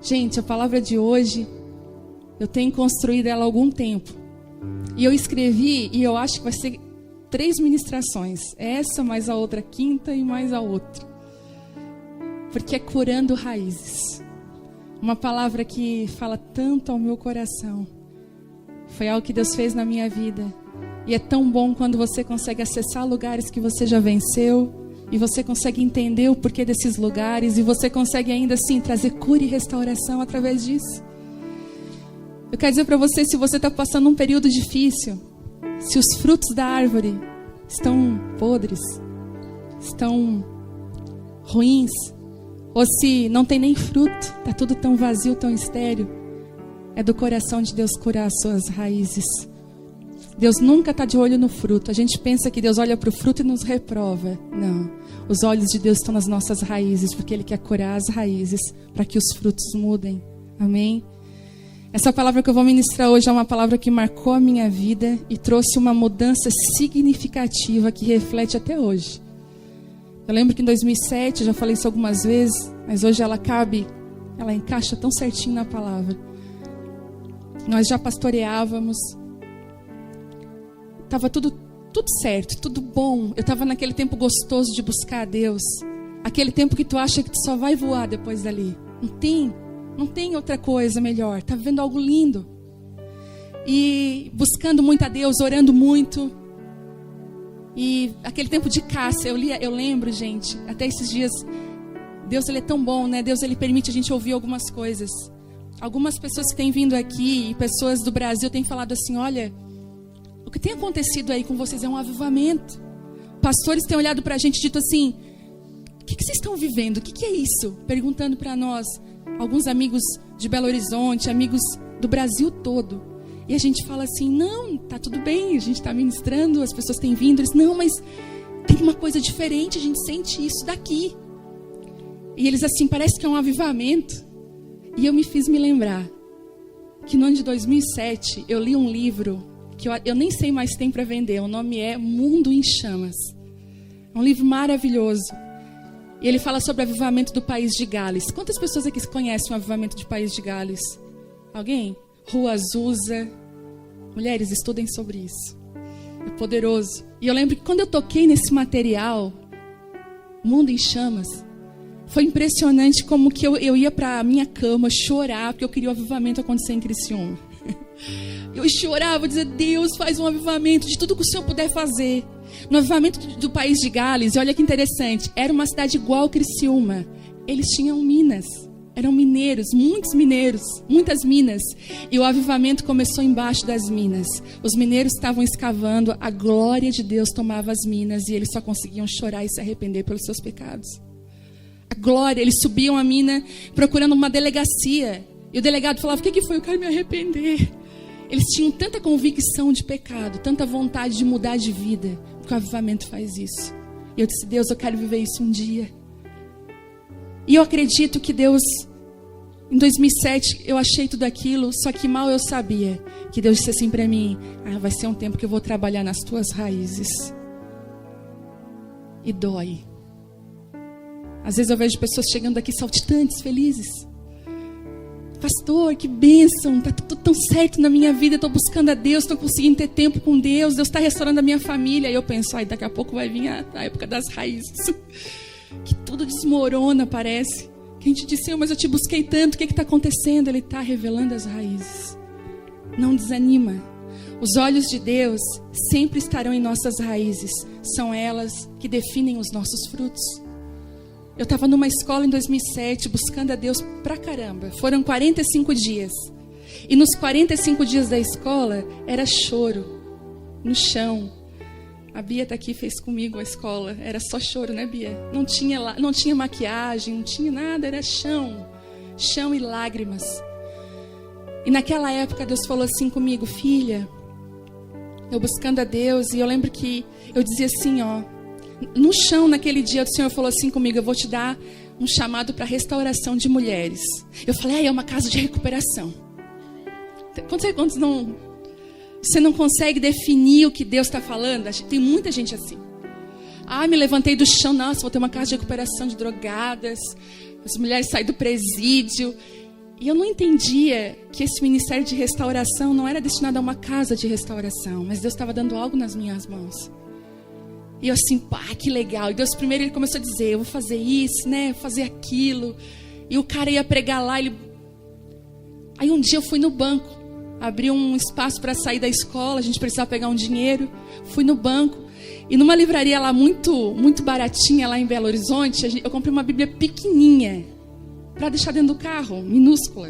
Gente, a palavra de hoje, eu tenho construído ela há algum tempo. E eu escrevi, e eu acho que vai ser 3 ministrações. Essa, mais a outra quinta e mais a outra. Porque é curando raízes. Uma palavra que fala tanto ao meu coração. Foi algo que Deus fez na minha vida. E é tão bom quando você consegue acessar lugares que você já venceu. E você consegue entender o porquê desses lugares. E você consegue ainda assim trazer cura e restauração através disso. Eu quero dizer para você, se você está passando um período difícil, se os frutos da árvore estão podres, estão ruins, ou se não tem nem fruto, está tudo tão vazio, tão estéril, é do coração de Deus curar as suas raízes. Deus nunca está de olho no fruto. A gente pensa que Deus olha para o fruto e nos reprova. Não. Os olhos de Deus estão nas nossas raízes, porque Ele quer curar as raízes para que os frutos mudem. Amém? Essa palavra que eu vou ministrar hoje é uma palavra que marcou a minha vida e trouxe uma mudança significativa que reflete até hoje. Eu lembro que em 2007, já falei isso algumas vezes, mas hoje ela encaixa tão certinho na palavra. Nós já pastoreávamos. Estava tudo certo, tudo bom. Eu estava naquele tempo gostoso de buscar a Deus. Aquele tempo que tu acha que tu só vai voar depois dali. Não tem outra coisa melhor. Está vivendo algo lindo. E buscando muito a Deus, orando muito. E aquele tempo de caça, eu lembro, gente, até esses dias, Deus ele é tão bom, né? Deus ele permite a gente ouvir algumas coisas. Algumas pessoas que têm vindo aqui, e pessoas do Brasil têm falado assim, olha, o que tem acontecido aí com vocês é um avivamento. Pastores têm olhado para a gente e dito assim, o que vocês estão vivendo? O que é isso? Perguntando para nós, alguns amigos de Belo Horizonte, amigos do Brasil todo. E a gente fala assim, não, tá tudo bem, a gente está ministrando, as pessoas têm vindo. Eles, não, mas tem uma coisa diferente, a gente sente isso daqui. E eles assim, parece que é um avivamento. E eu me fiz me lembrar que no ano de 2007, eu li um livro que eu nem sei mais se tem para vender. O nome é Mundo em Chamas. É um livro maravilhoso. E ele fala sobre o avivamento do país de Gales. Quantas pessoas aqui conhecem o avivamento do país de Gales? Alguém? Rua Azusa. Mulheres, estudem sobre isso. É poderoso. E eu lembro que quando eu toquei nesse material, Mundo em Chamas, foi impressionante como que eu ia para a minha cama chorar, porque eu queria o avivamento acontecer em Criciúma. Eu chorava, dizia, Deus, faz um avivamento de tudo que o Senhor puder fazer. No avivamento do país de Gales, olha que interessante, era uma cidade igual a Criciúma. Eles tinham minas, eram mineiros, muitas minas. E o avivamento começou embaixo das minas. Os mineiros estavam escavando, a glória de Deus tomava as minas e eles só conseguiam chorar e se arrepender pelos seus pecados. A glória, eles subiam a mina procurando uma delegacia. E o delegado falava, o que foi? Eu quero me arrepender. Eles tinham tanta convicção de pecado, tanta vontade de mudar de vida, porque o avivamento faz isso. E eu disse, Deus, eu quero viver isso um dia. E eu acredito que Deus, em 2007, eu achei tudo aquilo, só que mal eu sabia que Deus disse assim para mim, vai ser um tempo que eu vou trabalhar nas tuas raízes. E dói. Às vezes eu vejo pessoas chegando aqui saltitantes, felizes. Pastor, que bênção, está tudo tão certo na minha vida, estou buscando a Deus, estou conseguindo ter tempo com Deus, Deus está restaurando a minha família. E eu penso, daqui a pouco vai vir a época das raízes, que tudo desmorona, parece. Que a gente diz, Senhor, mas eu te busquei tanto, o que está acontecendo? Ele está revelando as raízes. Não desanima. Os olhos de Deus sempre estarão em nossas raízes, são elas que definem os nossos frutos. Eu estava numa escola em 2007, buscando a Deus pra caramba. Foram 45 dias. E nos 45 dias da escola, era choro. No chão. A Bia está aqui, fez comigo a escola. Era só choro, né, Bia? Não tinha maquiagem, não tinha nada, era chão. Chão e lágrimas. E naquela época, Deus falou assim comigo, filha, eu buscando a Deus, e eu lembro que eu dizia assim, no chão, naquele dia, o Senhor falou assim comigo, eu vou te dar um chamado para restauração de mulheres. Eu falei, é uma casa de recuperação. Quantos não... Você não consegue definir o que Deus está falando? Tem muita gente assim. Me levantei do chão, nossa, vou ter uma casa de recuperação de drogadas. As mulheres saem do presídio. E eu não entendia que esse ministério de restauração não era destinado a uma casa de restauração, mas Deus estava dando algo nas minhas mãos. E eu assim, pá, que legal. E Deus primeiro ele começou a dizer, eu vou fazer isso, né, vou fazer aquilo. E o cara ia pregar lá, Aí um dia eu fui no banco, abri um espaço para sair da escola, a gente precisava pegar um dinheiro. Fui no banco e numa livraria lá muito baratinha lá em Belo Horizonte, eu comprei uma Bíblia pequenininha para deixar dentro do carro, minúscula.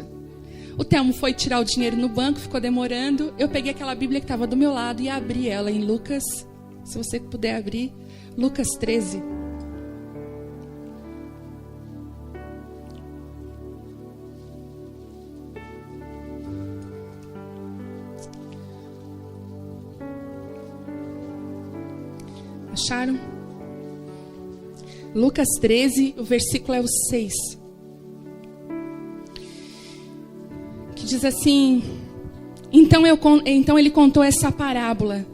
O Telmo foi tirar o dinheiro no banco, ficou demorando. Eu peguei aquela Bíblia que estava do meu lado e abri ela em Lucas, se você puder abrir, Lucas 13. Acharam? Lucas 13, o versículo é o 6. Que diz assim: Então ele contou essa parábola.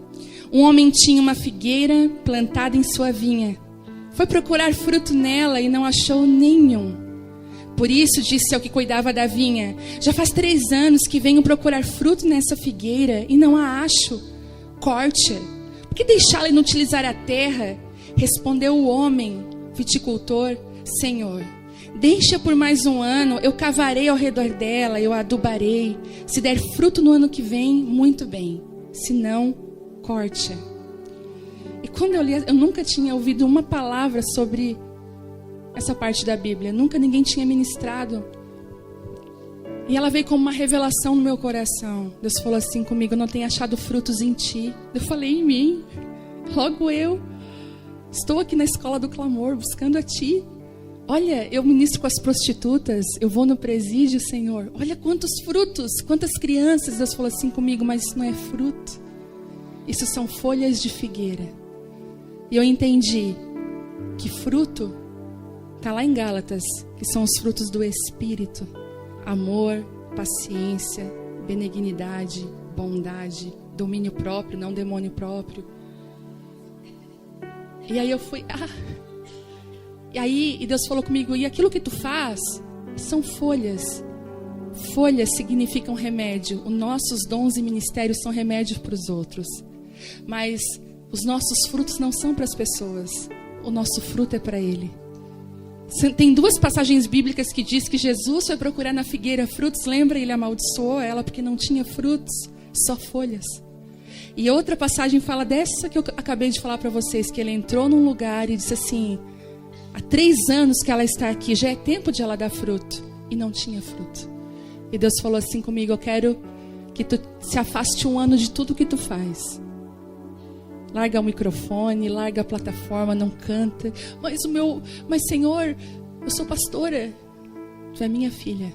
Um homem tinha uma figueira plantada em sua vinha. Foi procurar fruto nela e não achou nenhum. Por isso disse ao que cuidava da vinha: já faz 3 anos que venho procurar fruto nessa figueira e não a acho. Corte-a. Por que deixá-la inutilizar a terra? Respondeu o homem, viticultor: Senhor, deixa por mais 1 ano, eu cavarei ao redor dela, eu a adubarei. Se der fruto no ano que vem, muito bem. Se não, corte-a. E quando eu li, eu nunca tinha ouvido uma palavra sobre essa parte da Bíblia. Nunca ninguém tinha ministrado. E ela veio como uma revelação no meu coração. Deus falou assim comigo: eu não tenho achado frutos em ti. Eu falei: em mim? Logo eu. Estou aqui na escola do clamor, buscando a ti. Olha, eu ministro com as prostitutas, eu vou no presídio, Senhor. Olha quantos frutos, quantas crianças. Deus falou assim comigo: mas isso não é fruto. Isso são folhas de figueira. E eu entendi que fruto está lá em Gálatas, que são os frutos do Espírito. Amor, paciência, benignidade, bondade, domínio próprio, não demônio próprio. E aí eu fui... E Deus falou comigo: e aquilo que tu faz são folhas. Folhas significam remédio. Os nossos dons e ministérios são remédios para os outros. Mas os nossos frutos não são para as pessoas. O nosso fruto é para Ele. Tem 2 passagens bíblicas que diz que Jesus foi procurar na figueira frutos. Lembra? Ele amaldiçoou ela porque não tinha frutos, só folhas. E outra passagem fala dessa que eu acabei de falar para vocês, que ele entrou num lugar e disse assim: há 3 anos que ela está aqui, já é tempo de ela dar fruto. E não tinha fruto. E Deus falou assim comigo: eu quero que tu se afaste 1 ano de tudo que tu faz. Larga o microfone, larga a plataforma, não canta. Mas Senhor, eu sou pastora. Tu é minha filha.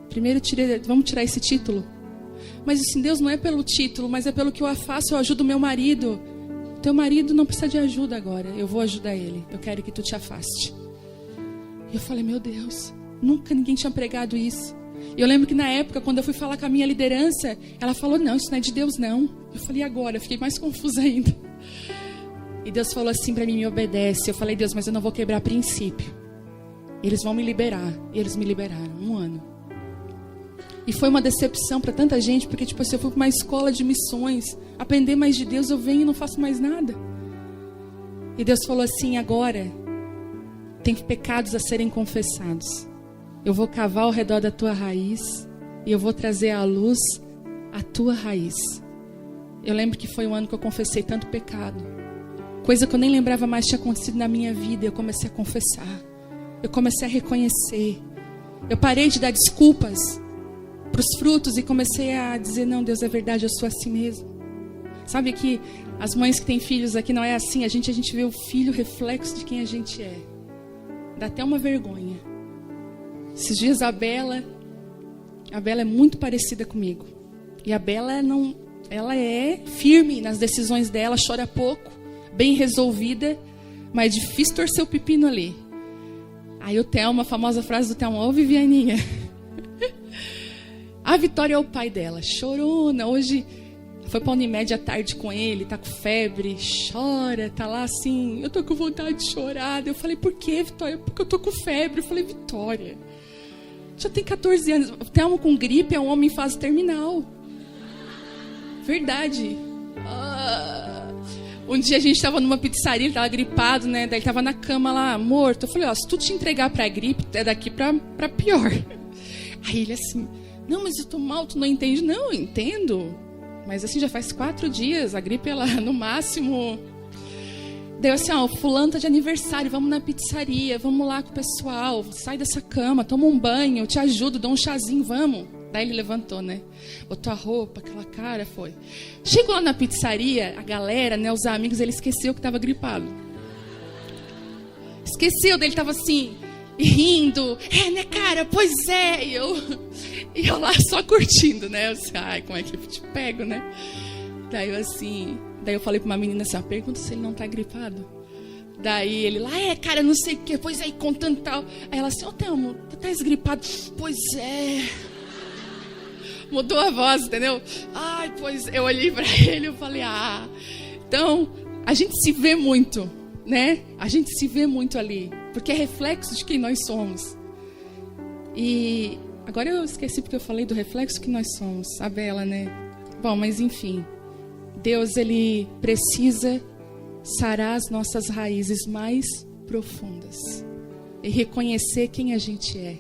Primeiro vamos tirar esse título. Mas assim, Deus, não é pelo título, mas é pelo que eu faço. Eu ajudo meu marido. Teu marido não precisa de ajuda agora. Eu vou ajudar ele. Eu quero que tu te afaste. E eu falei: meu Deus, nunca ninguém tinha pregado isso. E eu lembro que na época, quando eu fui falar com a minha liderança, ela falou: não, isso não é de Deus não. Eu falei: agora? Eu fiquei mais confusa ainda. E Deus falou assim para mim: me obedece. Eu falei: Deus, mas eu não vou quebrar princípio. Eles vão me liberar. E eles me liberaram. 1 ano. E foi uma decepção para tanta gente, porque tipo assim, eu fui para uma escola de missões, aprender mais de Deus, eu venho e não faço mais nada. E Deus falou assim: agora tem pecados a serem confessados. Eu vou cavar ao redor da tua raiz e eu vou trazer à luz a tua raiz. Eu lembro que foi um ano que eu confessei tanto pecado. Coisa que eu nem lembrava mais tinha acontecido na minha vida. Eu comecei a confessar. Eu comecei a reconhecer. Eu parei de dar desculpas para os frutos e comecei a dizer: não, Deus, é verdade, eu sou assim mesmo. Sabe que as mães que têm filhos aqui não é assim. A gente vê o filho reflexo de quem a gente é. Dá até uma vergonha. Esses dias a Bela é muito parecida comigo. E a Bela ela é firme nas decisões dela, chora pouco, bem resolvida, mas é difícil torcer o pepino ali. Aí o Telmo, a famosa frase do Telmo: ô Vivianinha. A Vitória é o pai dela, chorona. Hoje foi pra Unimed à tarde com ele, tá com febre, chora, tá lá assim: eu tô com vontade de chorar. Eu falei: por que, Vitória? Porque eu tô com febre. Eu falei: Vitória, Já tem 14 anos. Thelma com gripe é um homem em fase terminal. Verdade. Um dia a gente estava numa pizzaria, ele estava gripado, né? Daí ele estava na cama lá, morto. Eu falei, se tu te entregar pra gripe, é daqui pra pior. Aí ele assim, não, mas eu tô mal, tu não entende? Não, eu entendo. Mas assim, já faz 4 dias, a gripe, ela, no máximo... Daí eu assim, o fulano tá de aniversário, vamos na pizzaria, vamos lá com o pessoal, sai dessa cama, toma um banho, eu te ajudo, dou um chazinho, vamos. Daí ele levantou, né? Botou a roupa, aquela cara, foi. Chegou lá na pizzaria, a galera, né, os amigos, ele esqueceu que tava gripado. Esqueceu, daí ele tava assim, rindo. Né, cara? Pois é. E eu lá só curtindo, né? Eu disse, como é que eu te pego, né? Daí eu falei pra uma menina assim, pergunta se ele não tá gripado. Daí ele lá, cara, não sei o que, pois é, contando tal. Aí ela assim, Thelmo, tu tá gripado? Pois é. Mudou a voz, entendeu? Pois eu olhei pra ele e falei, então a gente se vê muito, né? A gente se vê muito ali, porque é reflexo de quem nós somos. E agora eu esqueci porque eu falei do reflexo que nós somos, a Bela, né? Bom, mas enfim, Deus, ele precisa sarar as nossas raízes mais profundas e reconhecer quem a gente é.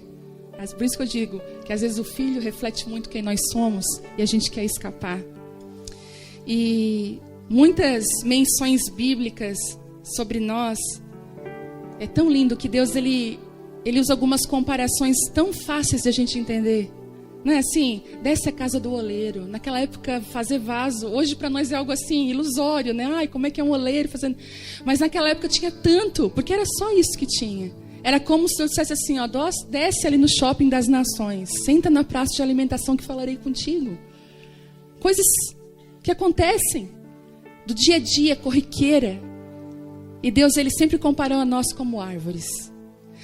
Por isso que eu digo que às vezes o filho reflete muito quem nós somos e a gente quer escapar. E muitas menções bíblicas sobre nós, é tão lindo que Deus ele usa algumas comparações tão fáceis de a gente entender. Não é assim, desce a casa do oleiro. Naquela época, fazer vaso, hoje para nós é algo assim, ilusório, né? Como é que é um oleiro fazendo... Mas naquela época tinha tanto, porque era só isso que tinha. Era como se eu dissesse assim, desce ali no shopping das nações, senta na praça de alimentação que falarei contigo. Coisas que acontecem do dia a dia, corriqueira. E Deus, ele sempre comparou a nós como árvores.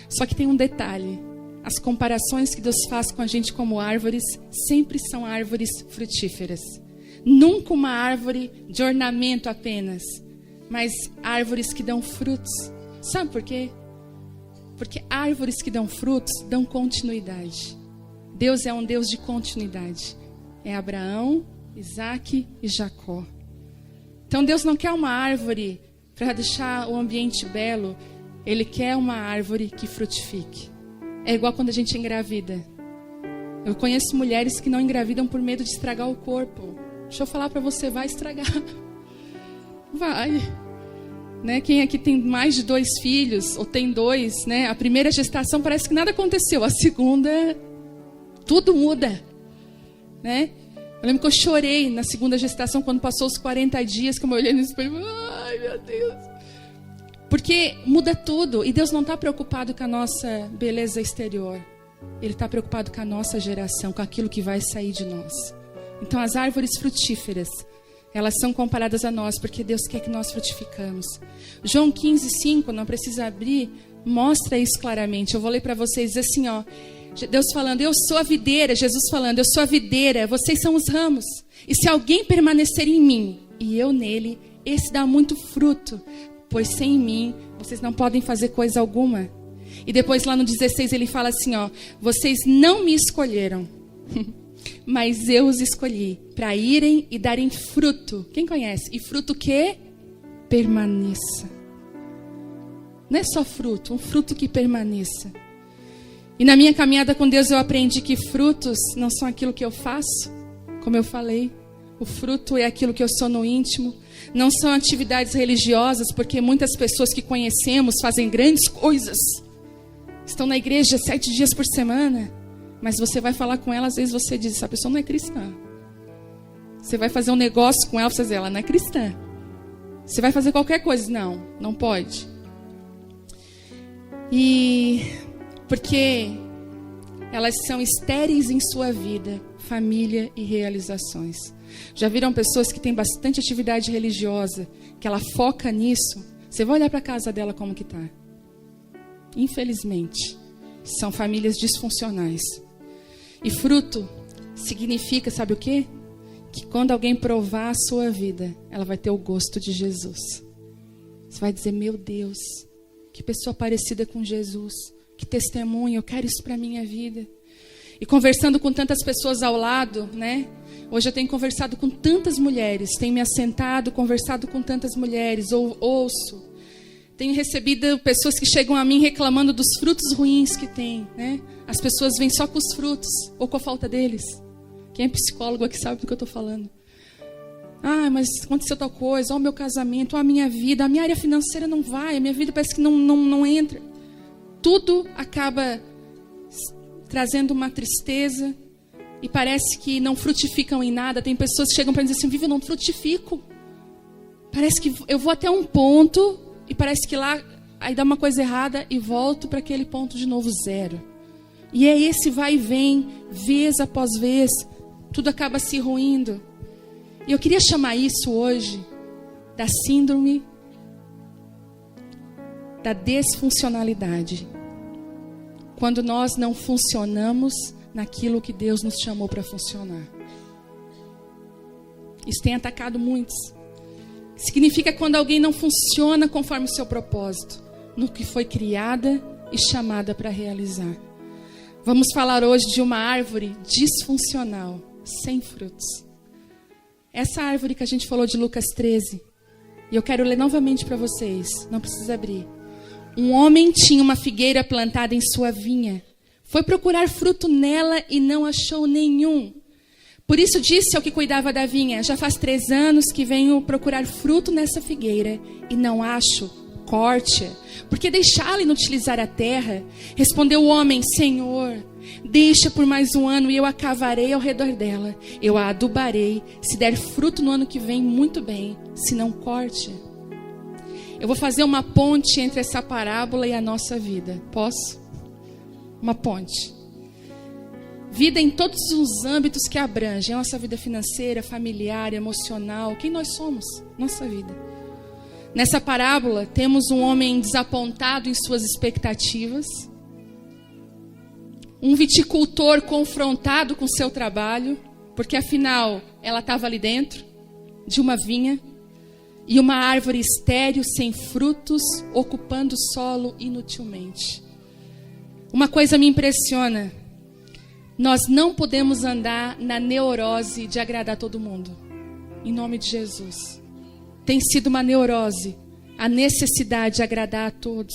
Só que tem um detalhe. As comparações que Deus faz com a gente como árvores sempre são árvores frutíferas. Nunca uma árvore de ornamento apenas, mas árvores que dão frutos. Sabe por quê? Porque árvores que dão frutos dão continuidade. Deus é um Deus de continuidade. É Abraão, Isaac e Jacó. Então Deus não quer uma árvore para deixar o ambiente belo. Ele quer uma árvore que frutifique. É igual quando a gente engravida. Eu conheço mulheres que não engravidam por medo de estragar o corpo. Deixa eu falar para você, vai estragar. Vai. Né? Quem aqui tem mais de 2 filhos, ou tem 2, né? A primeira gestação parece que nada aconteceu. A segunda, tudo muda. Né? Eu lembro que eu chorei na segunda gestação, quando passou os 40 dias, que eu me olhei no espelho. Ai, meu Deus. Porque muda tudo. E Deus não está preocupado com a nossa beleza exterior. Ele está preocupado com a nossa geração, com aquilo que vai sair de nós. Então as árvores frutíferas, elas são comparadas a nós, porque Deus quer que nós frutificamos. João 15:5, não precisa abrir, mostra isso claramente. Eu vou ler para vocês assim, Deus falando, eu sou a videira, Jesus falando, eu sou a videira, vocês são os ramos. E se alguém permanecer em mim, e eu nele, esse dá muito fruto, pois sem mim, vocês não podem fazer coisa alguma. E depois lá no 16 ele fala assim, vocês não me escolheram, mas eu os escolhi para irem e darem fruto. Quem conhece? E fruto que permaneça. Não é só fruto, um fruto que permaneça. E na minha caminhada com Deus eu aprendi que frutos não são aquilo que eu faço, como eu falei. O fruto é aquilo que eu sou no íntimo. Não são atividades religiosas, porque muitas pessoas que conhecemos fazem grandes coisas. Estão na igreja 7 dias por semana. Mas você vai falar com ela, às vezes você diz, essa pessoa não é cristã. Você vai fazer um negócio com ela, você diz, ela não é cristã. Você vai fazer qualquer coisa, não pode. E porque elas são estéreis em sua vida, família e realizações. Já viram pessoas que têm bastante atividade religiosa, que ela foca nisso? Você vai olhar para a casa dela como que está. Infelizmente, são famílias disfuncionais. E fruto significa, sabe o quê? Que quando alguém provar a sua vida, ela vai ter o gosto de Jesus. Você vai dizer, meu Deus, que pessoa parecida com Jesus. Que testemunho, eu quero isso para a minha vida. E conversando com tantas pessoas ao lado, né? Hoje eu tenho conversado com tantas mulheres, tenho me assentado, conversado com tantas mulheres, ouço. Tenho recebido pessoas que chegam a mim reclamando dos frutos ruins que tem, né? As pessoas vêm só com os frutos ou com a falta deles. Quem é psicólogo aqui sabe do que eu estou falando. Ah, mas aconteceu tal coisa, ó, o meu casamento, ó, a minha vida, a minha área financeira não vai, a minha vida parece que não entra. Tudo acaba trazendo uma tristeza e parece que não frutificam em nada. Tem pessoas que chegam para dizer assim, Vivi, eu não frutifico. Parece que eu vou até um ponto e parece que lá aí dá uma coisa errada e volto para aquele ponto de novo, zero. E é esse vai e vem, vez após vez, tudo acaba se ruindo. E eu queria chamar isso hoje da síndrome da desfuncionalidade. Quando nós não funcionamos naquilo que Deus nos chamou para funcionar. Isso tem atacado muitos. Significa quando alguém não funciona conforme o seu propósito, no que foi criada e chamada para realizar. Vamos falar hoje de uma árvore disfuncional, sem frutos. Essa árvore que a gente falou de Lucas 13, e eu quero ler novamente para vocês, não precisa abrir. Um homem tinha uma figueira plantada em sua vinha. Foi procurar fruto nela e não achou nenhum. Por isso disse ao que cuidava da vinha, já faz 3 anos que venho procurar fruto nessa figueira e não acho, corte-a. Por que deixá-la inutilizar a terra? Respondeu o homem, Senhor, deixa por mais 1 ano e eu a cavarei ao redor dela. Eu a adubarei, se der fruto no ano que vem, muito bem, se não, corte. Eu vou fazer uma ponte entre essa parábola e a nossa vida. Posso? Uma ponte. Vida em todos os âmbitos que abrangem a nossa vida financeira, familiar, emocional, quem nós somos, nossa vida. Nessa parábola, temos um homem desapontado em suas expectativas, um viticultor confrontado com seu trabalho, porque afinal ela estava ali dentro de uma vinha, e uma árvore estéril, sem frutos, ocupando o solo inutilmente. Uma coisa me impressiona. Nós não podemos andar na neurose de agradar todo mundo. Em nome de Jesus. Tem sido uma neurose. A necessidade de agradar a todos.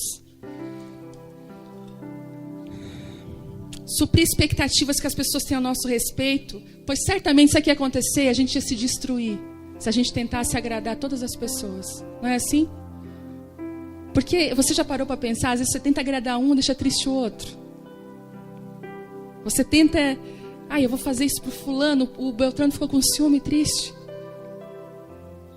Suprir expectativas que as pessoas têm ao nosso respeito. Pois certamente isso aqui ia acontecer, a gente ia se destruir. Se a gente tentasse agradar todas as pessoas. Não é assim? Porque você já parou para pensar, às vezes você tenta agradar um, deixa triste o outro. Você tenta, eu vou fazer isso pro fulano, o Beltrano ficou com ciúme, triste.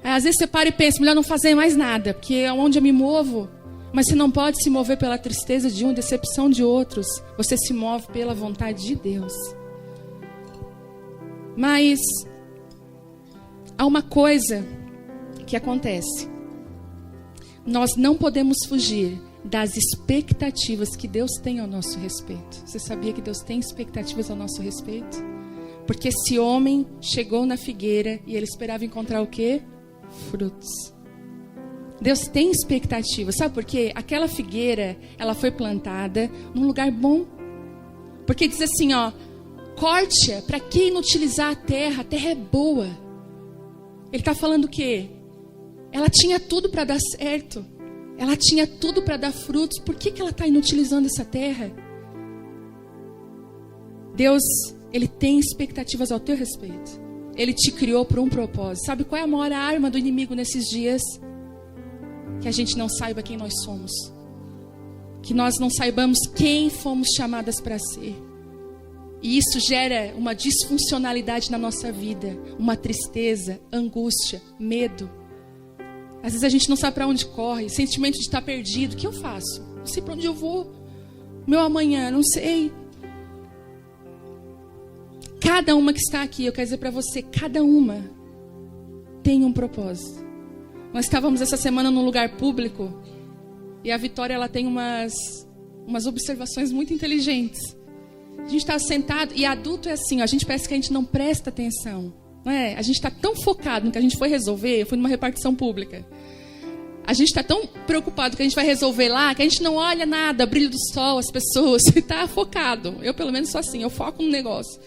Às vezes você para e pensa, melhor não fazer mais nada, porque é onde eu me movo. Mas você não pode se mover pela tristeza de um, decepção de outros. Você se move pela vontade de Deus. Mas há uma coisa que acontece. Nós não podemos fugir das expectativas que Deus tem ao nosso respeito. Você sabia que Deus tem expectativas ao nosso respeito? Porque esse homem chegou na figueira e ele esperava encontrar o quê? Frutos. Deus tem expectativas. Sabe por quê? Aquela figueira, ela foi plantada num lugar bom. Porque diz assim, corte-a, para que inutilizar a terra? A terra é boa. Ele está falando o quê? Ela tinha tudo para dar certo. Ela tinha tudo para dar frutos. Por que ela está inutilizando essa terra? Deus, Ele tem expectativas ao teu respeito. Ele te criou por um propósito. Sabe qual é a maior arma do inimigo nesses dias? Que a gente não saiba quem nós somos. Que nós não saibamos quem fomos chamadas para ser. E isso gera uma disfuncionalidade na nossa vida. Uma tristeza, angústia, medo. Às vezes a gente não sabe para onde corre. Sentimento de estar perdido. O que eu faço? Não sei para onde eu vou. Meu amanhã, não sei. Cada uma que está aqui, eu quero dizer para você, cada uma tem um propósito. Nós estávamos essa semana num lugar público e a Vitória, ela tem umas observações muito inteligentes. A gente está sentado e adulto é assim, a gente parece que a gente não presta atenção. Não é? A gente está tão focado no que a gente foi resolver. Eu fui numa repartição pública. A gente está tão preocupado que a gente vai resolver lá, que a gente não olha nada, brilho do sol, as pessoas, está focado. Eu, pelo menos, sou assim, eu foco no negócio.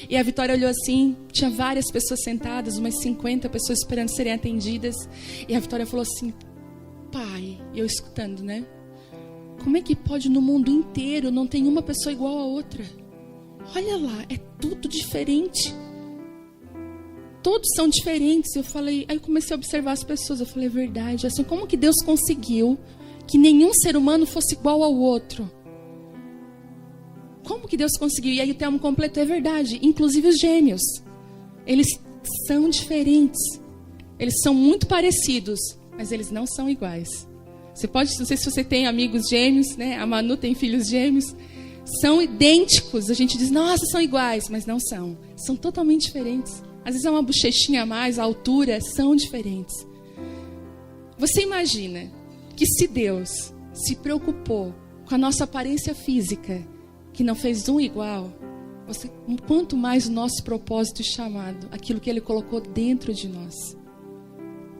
E a Vitória olhou assim, tinha várias pessoas sentadas, umas 50 pessoas esperando serem atendidas. E a Vitória falou assim, pai, eu escutando, né? Como é que pode no mundo inteiro não tem uma pessoa igual a outra? Olha lá, é tudo diferente. Todos são diferentes. Eu falei, aí eu comecei a observar as pessoas. Eu falei, é verdade. Assim, como que Deus conseguiu que nenhum ser humano fosse igual ao outro? Como que Deus conseguiu? E aí o termo completo é verdade. Inclusive os gêmeos. Eles são diferentes. Eles são muito parecidos, mas eles não são iguais. Você pode, não sei se você tem amigos gêmeos, né? A Manu tem filhos gêmeos. São idênticos. A gente diz, nossa, são iguais, mas não são. São totalmente diferentes. Às vezes é uma bochechinha a mais, a altura, são diferentes. Você imagina que se Deus se preocupou com a nossa aparência física, que não fez um igual, quanto mais o nosso propósito e chamado, aquilo que Ele colocou dentro de nós.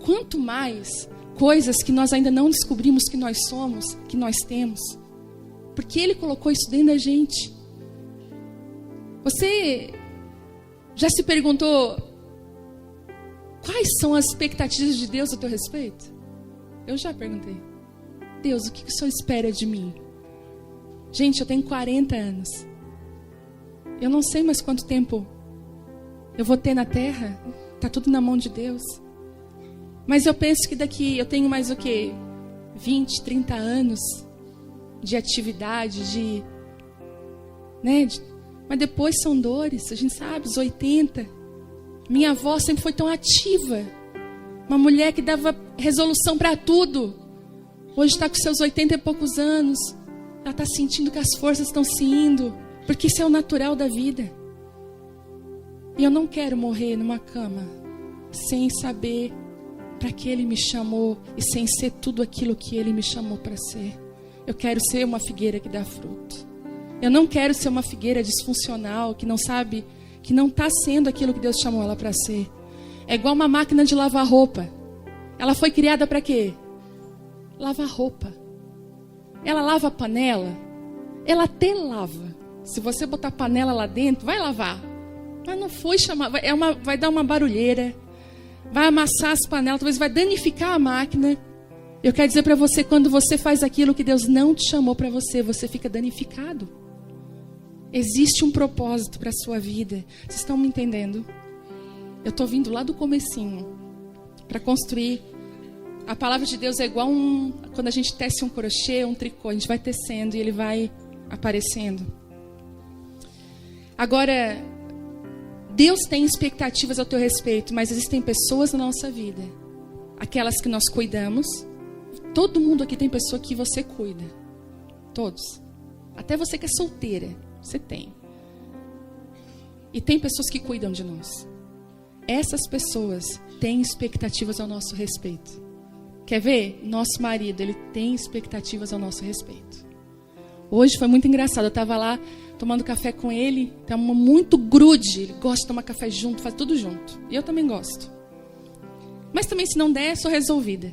Quanto mais coisas que nós ainda não descobrimos que nós somos, que nós temos. Porque Ele colocou isso dentro da gente. Você já se perguntou quais são as expectativas de Deus a teu respeito? Eu já perguntei. Deus, o que o Senhor espera de mim? Gente, eu tenho 40 anos. Eu não sei mais quanto tempo eu vou ter na terra. Está tudo na mão de Deus. Mas eu penso que daqui eu tenho mais o quê? 20, 30 anos de atividade, mas depois são dores, a gente sabe, os 80. Minha avó sempre foi tão ativa. Uma mulher que dava resolução para tudo. Hoje está com seus 80 e poucos anos. Ela está sentindo que as forças estão se indo. Porque isso é o natural da vida. E eu não quero morrer numa cama sem saber para que Ele me chamou e sem ser tudo aquilo que Ele me chamou para ser. Eu quero ser uma figueira que dá fruto. Eu não quero ser uma figueira disfuncional, que não sabe, que não está sendo aquilo que Deus chamou ela para ser. É igual uma máquina de lavar roupa. Ela foi criada para quê? Lavar roupa. Ela lava a panela. Ela até lava. Se você botar a panela lá dentro, vai lavar. Mas não foi chamar. Vai dar uma barulheira. Vai amassar as panelas. Talvez vai danificar a máquina. Eu quero dizer para você, quando você faz aquilo que Deus não te chamou para você, você fica danificado. Existe um propósito para a sua vida. Vocês estão me entendendo? Eu estou vindo lá do comecinho para construir. A palavra de Deus é igual quando a gente tece um crochê, um tricô. A gente vai tecendo e ele vai aparecendo. Agora, Deus tem expectativas ao teu respeito, mas existem pessoas na nossa vida. Aquelas que nós cuidamos. Todo mundo aqui tem pessoa que você cuida. Todos. Até você que é solteira, você tem. E tem pessoas que cuidam de nós. Essas pessoas têm expectativas ao nosso respeito. Quer ver? Nosso marido, ele tem expectativas ao nosso respeito. Hoje foi muito engraçado. Eu estava lá tomando café com ele. Estamos muito grude. Ele gosta de tomar café junto, faz tudo junto. E eu também gosto. Mas também, se não der, sou resolvida.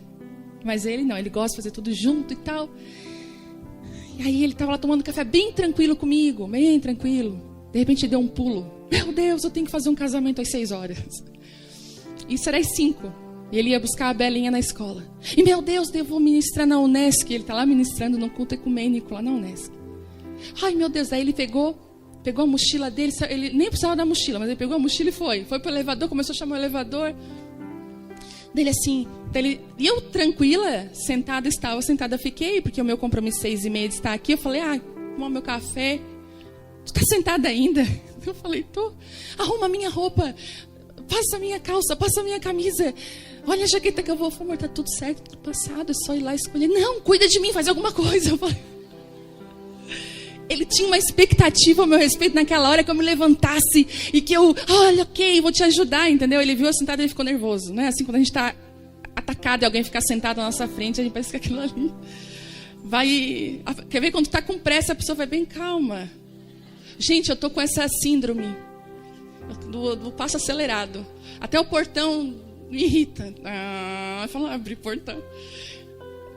Mas ele não, ele gosta de fazer tudo junto e tal. E aí ele estava lá tomando café bem tranquilo comigo, bem tranquilo. De repente deu um pulo. Meu Deus, eu tenho que fazer um casamento às 6 horas. Isso era às 5. E ele ia buscar a Belinha na escola. E meu Deus, eu vou ministrar na Unesc. Ele está lá ministrando num culto ecumênico lá na Unesc. Ai meu Deus, aí ele pegou a mochila dele. Ele nem precisava da mochila, mas ele pegou a mochila e foi. Foi para o elevador, começou a chamar o elevador. Dele assim, e eu tranquila, estava sentada, fiquei, porque o meu compromisso 6h30 de estar aqui. Eu falei, tomar meu café. Tu tá sentada ainda? Eu falei, tô. Arruma a minha roupa, passa a minha calça, passa a minha camisa. Olha a jaqueta que eu vou. Eu falei, amor, tá tudo certo, tudo passado, é só ir lá escolher. Não, cuida de mim, faz alguma coisa. Eu falei. Ele tinha uma expectativa ao meu respeito naquela hora que eu me levantasse e que eu, olha, ok, vou te ajudar, entendeu? Ele viu eu sentada e ele ficou nervoso, né? Assim, quando a gente está atacado e alguém ficar sentado na nossa frente, a gente pensa que aquilo ali vai... Quer ver? Quando está com pressa, a pessoa vai bem calma. Gente, eu tô com essa síndrome do passo acelerado. Até o portão me irrita. Eu falo, abrir portão.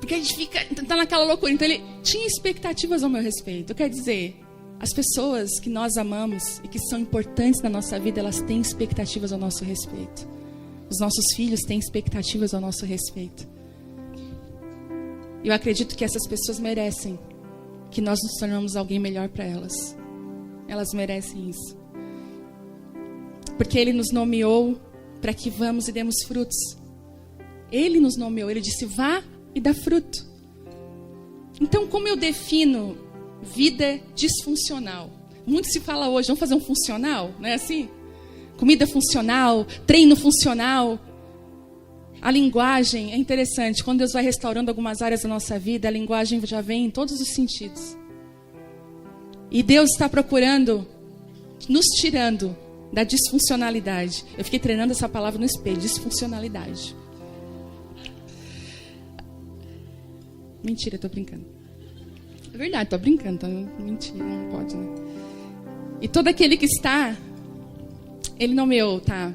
Porque a gente tá naquela loucura. Então ele tinha expectativas ao meu respeito. Quer dizer, as pessoas que nós amamos e que são importantes na nossa vida, elas têm expectativas ao nosso respeito. Os nossos filhos têm expectativas ao nosso respeito. Eu acredito que essas pessoas merecem que nós nos tornamos alguém melhor para elas. Elas merecem isso. Porque Ele nos nomeou para que vamos e demos frutos. Ele nos nomeou, Ele disse, vá e dá fruto. Então, como eu defino vida disfuncional? Muito se fala hoje, vamos fazer um funcional, não é assim? Comida funcional, treino funcional. A linguagem é interessante. Quando Deus vai restaurando algumas áreas da nossa vida, a linguagem já vem em todos os sentidos. E Deus está procurando, nos tirando da disfuncionalidade. Eu fiquei treinando essa palavra no espelho, disfuncionalidade. Mentira, estou brincando. É verdade, estou brincando. Então, mentira, não pode, né? E todo aquele que está, Ele nomeou, tá?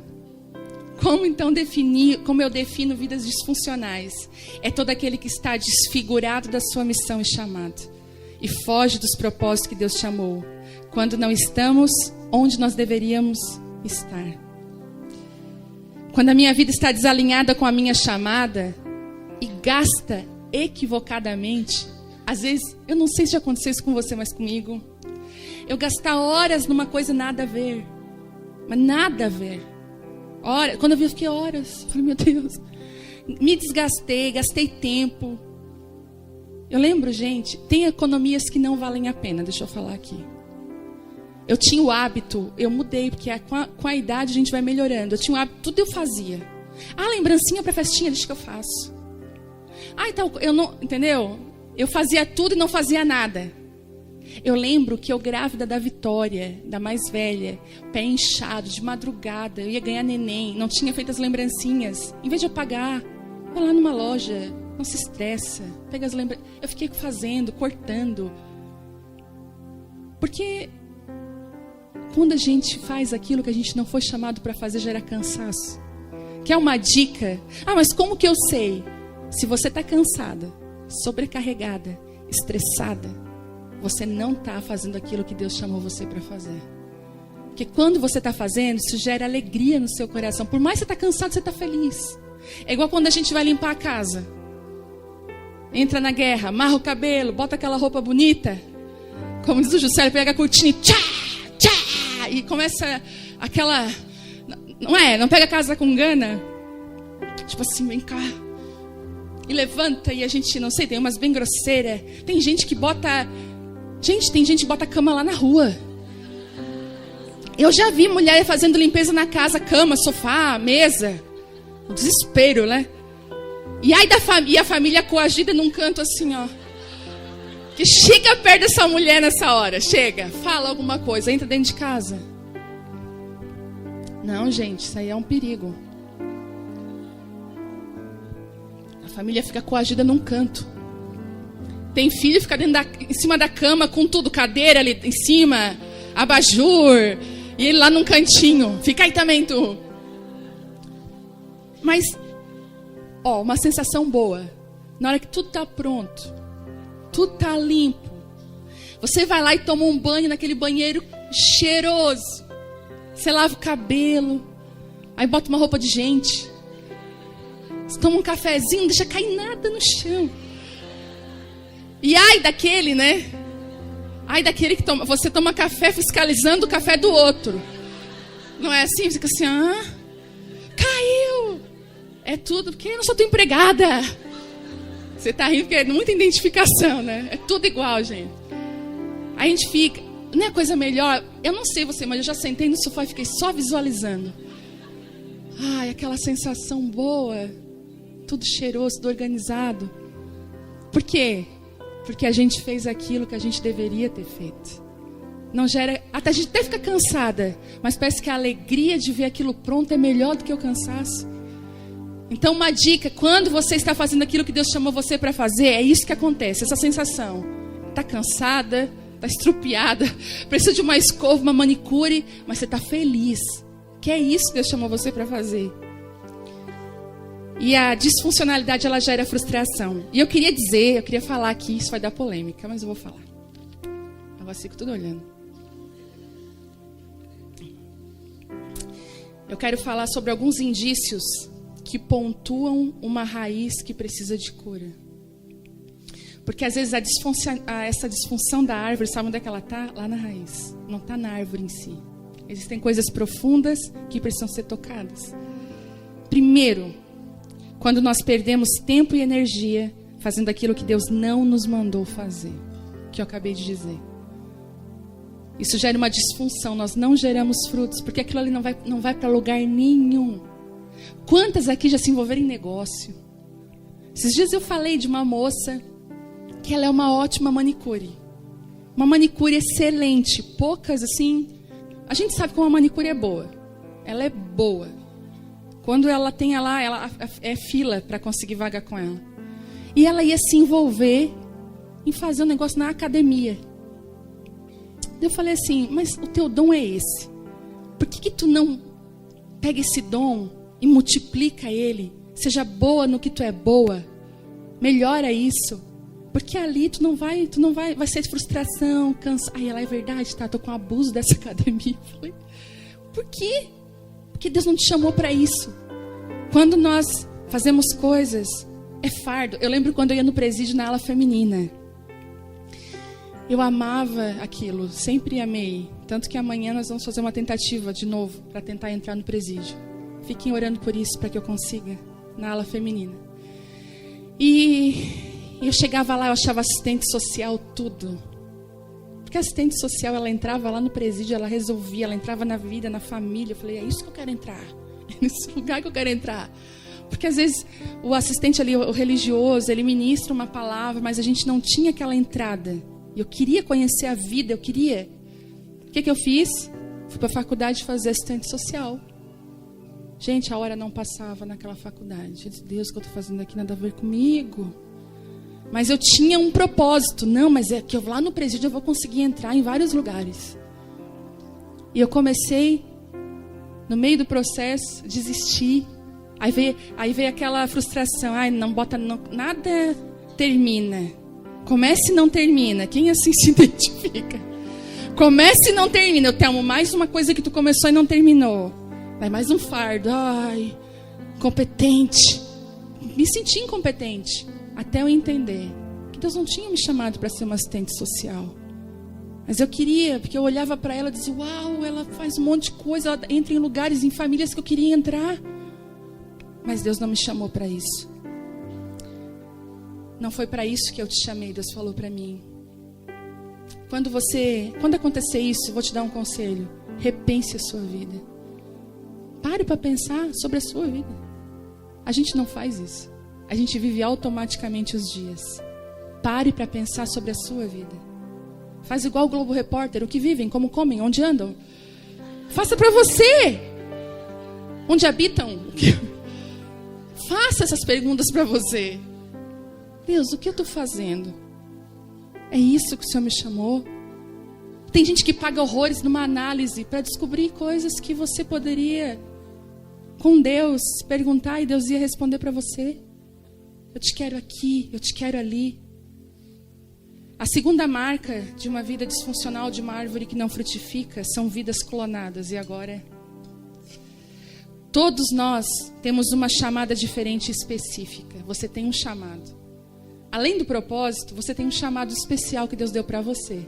Como então definir, como eu defino vidas disfuncionais? É todo aquele que está desfigurado da sua missão e chamado. E foge dos propósitos que Deus chamou. Quando não estamos onde nós deveríamos estar. Quando a minha vida está desalinhada com a minha chamada e gasta equivocadamente, às vezes, eu não sei se já aconteceu isso com você, mas comigo, eu gastar horas numa coisa nada a ver, mas nada a ver. Horas, quando eu vi, eu fiquei horas, falei, meu Deus, me desgastei, gastei tempo. Eu lembro, gente, tem economias que não valem a pena, deixa eu falar aqui. Eu tinha o hábito, eu mudei, porque com a idade a gente vai melhorando. Eu tinha o hábito, tudo eu fazia. Ah, lembrancinha para festinha, deixa que eu faço. Ah, então, eu não, entendeu? Eu fazia tudo e não fazia nada. Eu lembro que eu grávida da Vitória, da mais velha, pé inchado, de madrugada, eu ia ganhar neném, não tinha feito as lembrancinhas. Em vez de eu pagar, vai lá numa loja, não se estressa, pega as lembrancinhas. Eu fiquei fazendo, cortando. Porque quando a gente faz aquilo que a gente não foi chamado para fazer, gera cansaço. Quer uma dica? Ah, mas como que eu sei? Se você está cansada, sobrecarregada, estressada, você não está fazendo aquilo que Deus chamou você para fazer. Porque quando você está fazendo, isso gera alegria no seu coração. Por mais que você está cansado, você está feliz. É igual quando a gente vai limpar a casa. Entra na guerra, amarra o cabelo, bota aquela roupa bonita. Como diz o Juscelio, pega a cortina e tchá, tchá, e começa aquela... Não pega a casa com gana. Tipo assim, vem cá. E levanta e a gente, não sei, tem umas bem grosseiras. Tem gente que bota... Gente, tem gente que bota a cama lá na rua. Eu já vi mulher fazendo limpeza na casa, cama, sofá, mesa. O desespero, né? E aí e a família coagida num canto assim, ó. Que chega perto dessa mulher nessa hora. Chega, fala alguma coisa, entra dentro de casa. Não, gente, isso aí é um perigo. A família fica coagida num canto. Tem filho, fica em cima da cama com tudo, cadeira ali em cima, abajur, e ele lá num cantinho. Fica aí também, tu. Mas, uma sensação boa. Na hora que tudo tá pronto, tudo tá limpo, você vai lá e toma um banho naquele banheiro cheiroso. Você lava o cabelo, aí bota uma roupa de gente. Você toma um cafezinho, não deixa cair nada no chão. E ai daquele, né? Ai daquele que você toma café fiscalizando o café do outro. Não é assim? Você fica assim, caiu. É tudo, porque eu não sou tua empregada. Você tá rindo porque é muita identificação, né? É tudo igual, gente. Aí a gente fica, não é coisa melhor? Eu não sei você, mas eu já sentei no sofá e fiquei só visualizando. Ai, aquela sensação boa. Tudo cheiroso, tudo organizado. Por quê? Porque a gente fez aquilo que a gente deveria ter feito. Não gera, até a gente até fica cansada, mas parece que a alegria de ver aquilo pronto é melhor do que o cansaço. Então uma dica, quando você está fazendo aquilo que Deus chamou você para fazer, é isso que acontece, essa sensação. Está cansada, está estrupiada, precisa de uma escova, uma manicure, mas você está feliz. Que é isso que Deus chamou você para fazer. E a disfuncionalidade, ela gera frustração. E eu queria falar aqui, isso vai dar polêmica, mas eu vou falar. Agora fico tudo olhando. Eu quero falar sobre alguns indícios que pontuam uma raiz que precisa de cura. Porque às vezes essa disfunção da árvore, sabe onde é que ela está? Lá na raiz. Não está na árvore em si. Existem coisas profundas que precisam ser tocadas. Primeiro, quando nós perdemos tempo e energia fazendo aquilo que Deus não nos mandou fazer. Que eu acabei de dizer. Isso gera uma disfunção. Nós não geramos frutos, porque aquilo ali não vai para lugar nenhum. Quantas aqui já se envolveram em negócio? Esses dias eu falei de uma moça que ela é uma ótima manicure. Uma manicure excelente. Poucas, assim... A gente sabe como a manicure é boa. Ela é boa. Quando ela tem lá, ela é fila para conseguir vaga com ela. E ela ia se envolver em fazer um negócio na academia. Eu falei assim, mas o teu dom é esse. Por que tu não pega esse dom e multiplica ele? Seja boa no que tu é boa. Melhora isso. Porque ali vai ser frustração, cansaço. Aí ela, é verdade, tá? Tô com abuso dessa academia. Eu falei, por quê? Porque Deus não te chamou para isso. Quando nós fazemos coisas, é fardo. Eu lembro quando eu ia no presídio na ala feminina. Eu amava aquilo, sempre amei. Tanto que amanhã nós vamos fazer uma tentativa de novo para tentar entrar no presídio. Fiquem orando por isso, para que eu consiga, na ala feminina. E eu chegava lá, eu achava assistente social tudo. Porque a assistente social, ela entrava lá no presídio, ela resolvia, ela entrava na vida, na família. Eu falei, é isso que eu quero entrar. É nesse lugar que eu quero entrar. Porque às vezes o assistente ali, o religioso, ele ministra uma palavra, mas a gente não tinha aquela entrada. E eu queria conhecer a vida, eu queria. O que eu fiz? Fui para a faculdade fazer assistente social. Gente, a hora não passava naquela faculdade. Eu disse, Deus, o que eu estou fazendo aqui nada a ver comigo. Mas eu tinha um propósito. Não, mas é que lá no presídio eu vou conseguir entrar em vários lugares. E eu comecei, no meio do processo, desistir. Aí veio aquela frustração. Ai, nada termina. Comece e não termina. Quem assim se identifica? Comece e não termina. Eu tenho mais uma coisa que tu começou e não terminou. Vai mais um fardo. Ai, incompetente. Me senti incompetente. Até eu entender que Deus não tinha me chamado para ser uma assistente social. Mas eu queria, porque eu olhava para ela e dizia, uau, ela faz um monte de coisa, ela entra em lugares, em famílias que eu queria entrar. Mas Deus não me chamou para isso. Não foi para isso que eu te chamei, Deus falou para mim. Quando acontecer isso, eu vou te dar um conselho. Repense a sua vida. Pare para pensar sobre a sua vida. A gente não faz isso. A gente vive automaticamente os dias. Pare para pensar sobre a sua vida. Faz igual o Globo Repórter. O que vivem, como comem, onde andam. Faça para você. Onde habitam. Faça essas perguntas para você. Deus, o que eu estou fazendo? É isso que o Senhor me chamou? Tem gente que paga horrores numa análise para descobrir coisas que você poderia, com Deus, perguntar e Deus ia responder para você. Eu te quero aqui, eu te quero ali. A segunda marca de uma vida disfuncional, de uma árvore que não frutifica, são vidas clonadas. E agora? Todos nós temos uma chamada diferente e específica. Você tem um chamado. Além do propósito, você tem um chamado especial que Deus deu para você.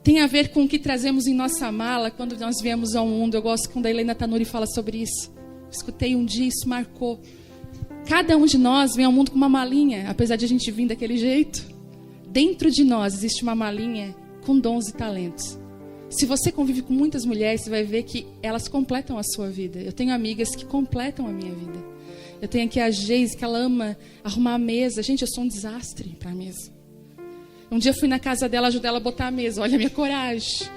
Tem a ver com o que trazemos em nossa mala quando nós viemos ao mundo. Eu gosto quando a Helena Tanuri fala sobre isso. Escutei um dia, isso marcou. Cada um de nós vem ao mundo com uma malinha, apesar de a gente vir daquele jeito. Dentro de nós existe uma malinha com dons e talentos. Se você convive com muitas mulheres, você vai ver que elas completam a sua vida. Eu tenho amigas que completam a minha vida. Eu tenho aqui a Geise, que ela ama arrumar a mesa. Gente, eu sou um desastre para a mesa. Um dia eu fui na casa dela, ajudei ela a botar a mesa. Olha a minha coragem.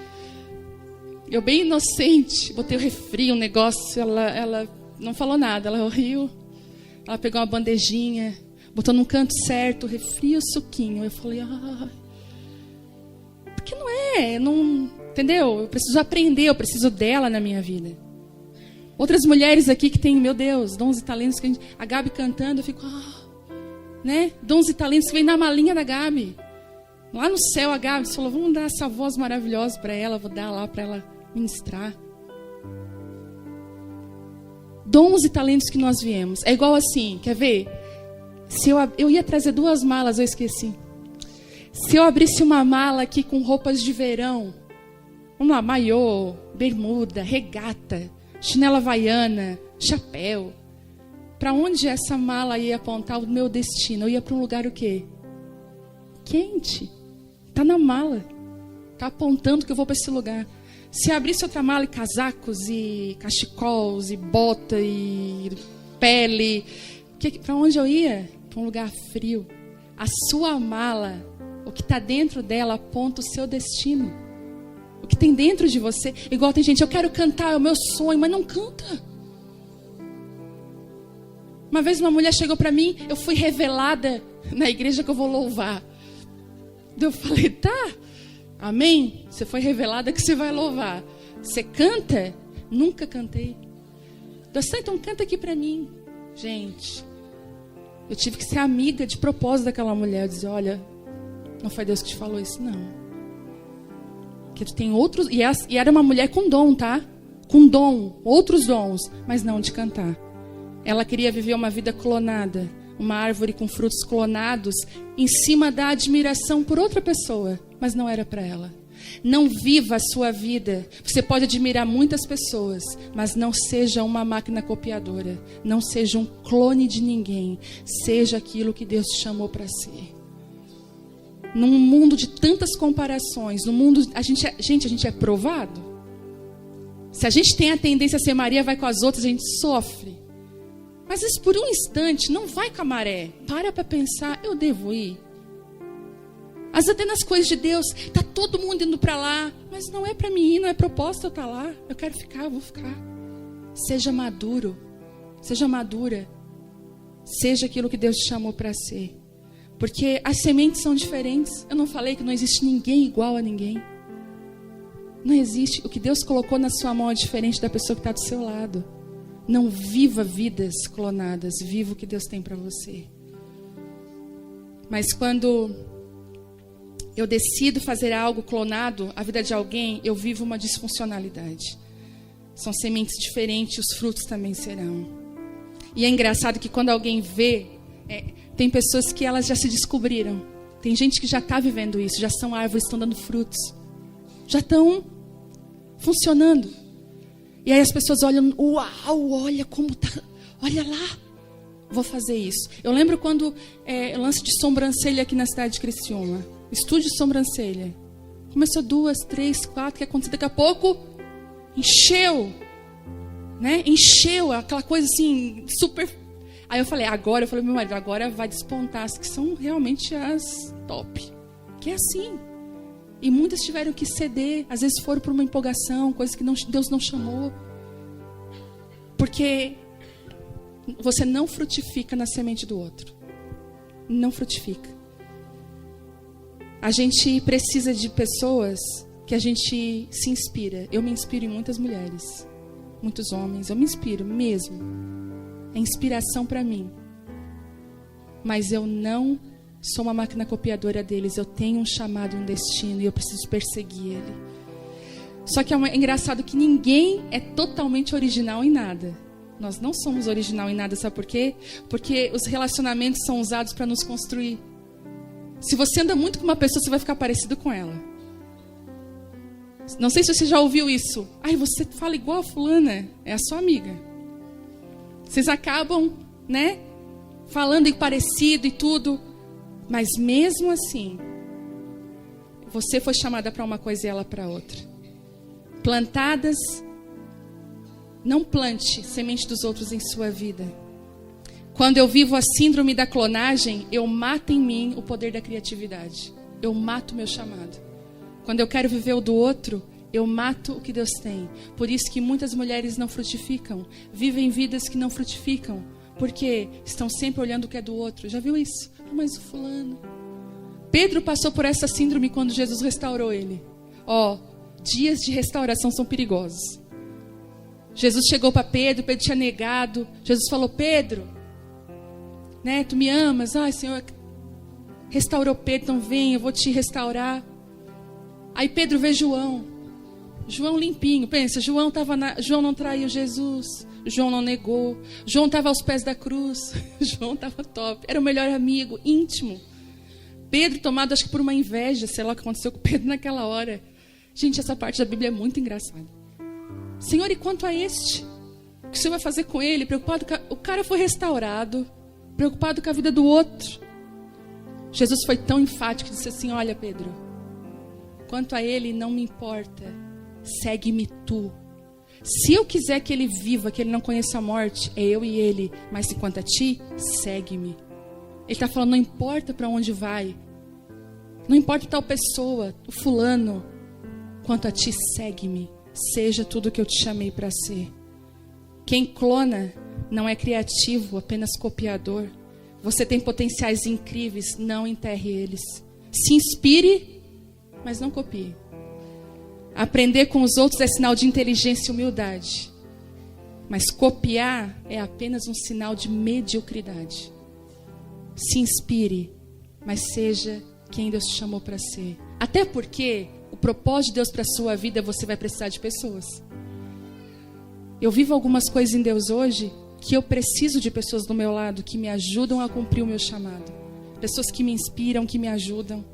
Eu bem inocente, botei o refri, um negócio. Ela não falou nada, ela riu. Ela pegou uma bandejinha, botou num canto certo, o refri e o suquinho. Eu falei, porque não, entendeu? Eu preciso aprender, eu preciso dela na minha vida. Outras mulheres aqui que têm, meu Deus, dons e talentos. Que a Gabi cantando, eu fico, né? Dons e talentos que vem na malinha da Gabi. Lá no céu, a Gabi falou, vamos dar essa voz maravilhosa para ela, vou dar lá para ela ministrar. Dons e talentos que nós viemos. É igual assim, quer ver? Se eu ia trazer 2 malas, eu esqueci. Se eu abrisse uma mala aqui com roupas de verão, vamos lá, maiô, bermuda, regata, chinela havaiana, chapéu. Para onde essa mala ia apontar o meu destino? Eu ia para um lugar o quê? Quente. Tá na mala. Tá apontando que eu vou para esse lugar. Se abrisse outra mala e casacos e cachecols e bota e pele, para onde eu ia? Para um lugar frio. A sua mala, o que está dentro dela aponta o seu destino. O que tem dentro de você. Igual tem gente, eu quero cantar, é o meu sonho, mas não canta. Uma vez uma mulher chegou para mim, eu fui revelada na igreja que eu vou louvar. Eu falei, tá, amém? Você foi revelada que você vai louvar. Você canta? Nunca cantei. Então canta aqui para mim. Gente, eu tive que ser amiga de propósito daquela mulher. Eu dizia, olha, não foi Deus que te falou isso, não. Que tu tem outros... E era uma mulher com dom, tá? Com dom, outros dons, mas não de cantar. Ela queria viver uma vida clonada. Uma árvore com frutos clonados em cima da admiração por outra pessoa, mas não era para ela. Não viva a sua vida. Você pode admirar muitas pessoas, mas não seja uma máquina copiadora. Não seja um clone de ninguém. Seja aquilo que Deus te chamou para ser. Num mundo de tantas comparações, no mundo, a gente é provado. Se a gente tem a tendência a ser Maria, vai com as outras, a gente sofre. Mas isso por um instante, não vai com a maré. Para pensar, eu devo ir. Às vezes até nas coisas de Deus, está todo mundo indo para lá. Mas não é para mim ir, não é proposta eu estar lá. Eu quero ficar, eu vou ficar. Seja maduro. Seja madura. Seja aquilo que Deus te chamou para ser. Porque as sementes são diferentes. Eu não falei que não existe ninguém igual a ninguém. Não existe. O que Deus colocou na sua mão é diferente da pessoa que está do seu lado. Não viva vidas clonadas, viva o que Deus tem para você. Mas quando eu decido fazer algo clonado, a vida de alguém, eu vivo uma disfuncionalidade. São sementes diferentes, os frutos também serão. E é engraçado que quando alguém vê, tem pessoas que elas já se descobriram. Tem gente que já está vivendo isso, já são árvores, estão dando frutos. Já estão funcionando. E aí as pessoas olham, uau, olha como tá, olha lá, vou fazer isso. Eu lembro quando lance de sobrancelha aqui na cidade de Criciúma, estúdio de sobrancelha. Começou 2, 3, 4, que aconteceu daqui a pouco, encheu, né? Encheu, aquela coisa assim, super... Aí eu falei, meu marido, agora vai despontar as que são realmente as top. Que é assim. E muitas tiveram que ceder, às vezes foram por uma empolgação, coisas que Deus não chamou. Porque você não frutifica na semente do outro. Não frutifica. A gente precisa de pessoas que a gente se inspira. Eu me inspiro em muitas mulheres, muitos homens. Eu me inspiro mesmo. É inspiração para mim. Mas eu não sou uma máquina copiadora deles. Eu tenho um chamado, um destino, e eu preciso perseguir ele. Só que é engraçado que ninguém é totalmente original em nada. Nós não somos original em nada, sabe por quê? Porque os relacionamentos são usados para nos construir. Se você anda muito com uma pessoa, você vai ficar parecido com ela. Não sei se você já ouviu isso. Ai, você fala igual a fulana. É a sua amiga. Vocês acabam, né? Falando parecido e tudo. Mas mesmo assim, você foi chamada para uma coisa e ela para outra. Plantadas, não plante semente dos outros em sua vida. Quando eu vivo a síndrome da clonagem, eu mato em mim o poder da criatividade. Eu mato o meu chamado. Quando eu quero viver o do outro, eu mato o que Deus tem. Por isso que muitas mulheres não frutificam. Vivem vidas que não frutificam. Porque estão sempre olhando o que é do outro. Já viu isso? Ah, mas o fulano. Pedro passou por essa síndrome quando Jesus restaurou ele. Dias de restauração são perigosos. Jesus chegou para Pedro, Pedro tinha negado. Jesus falou: Pedro, né, tu me amas? Ai, Senhor, restaurou Pedro, então vem, eu vou te restaurar. Aí Pedro vê João limpinho, pensa, João não traiu Jesus, João não negou, João estava aos pés da cruz, João estava top, era o melhor amigo, íntimo. Pedro tomado acho que por uma inveja, sei lá o que aconteceu com Pedro naquela hora. Gente, essa parte da Bíblia é muito engraçada. Senhor, e quanto a este? O que o Senhor vai fazer com ele? Preocupado o cara foi restaurado, preocupado com a vida do outro. Jesus foi tão enfático que disse assim: olha, Pedro, quanto a ele não me importa, segue-me tu. Se eu quiser que ele viva, que ele não conheça a morte, é eu e ele, mas quanto a ti, segue-me. Ele está falando, não importa para onde vai, não importa tal pessoa, o fulano, quanto a ti, segue-me. Seja tudo o que eu te chamei para ser. Quem clona não é criativo, apenas copiador. Você tem potenciais incríveis, não enterre eles. Se inspire, mas não copie. Aprender com os outros é sinal de inteligência e humildade. Mas copiar é apenas um sinal de mediocridade. Se inspire, mas seja quem Deus te chamou para ser. Até porque o propósito de Deus para a sua vida, você vai precisar de pessoas. Eu vivo algumas coisas em Deus hoje que eu preciso de pessoas do meu lado que me ajudam a cumprir o meu chamado. Pessoas que me inspiram, que me ajudam.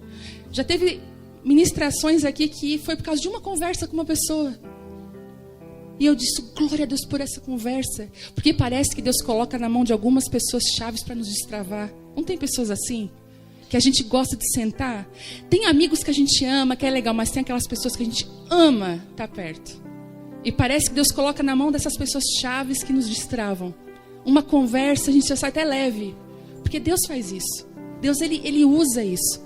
Já teve ministrações aqui que foi por causa de uma conversa com uma pessoa. E eu disse, glória a Deus por essa conversa. Porque parece que Deus coloca na mão de algumas pessoas chaves para nos destravar. Não tem pessoas assim? Que a gente gosta de sentar. Tem amigos que a gente ama, que é legal, mas tem aquelas pessoas que a gente ama estar perto. E parece que Deus coloca na mão dessas pessoas chaves que nos destravam. Uma conversa, a gente já sai até leve. Porque Deus faz isso. Deus, ele usa isso.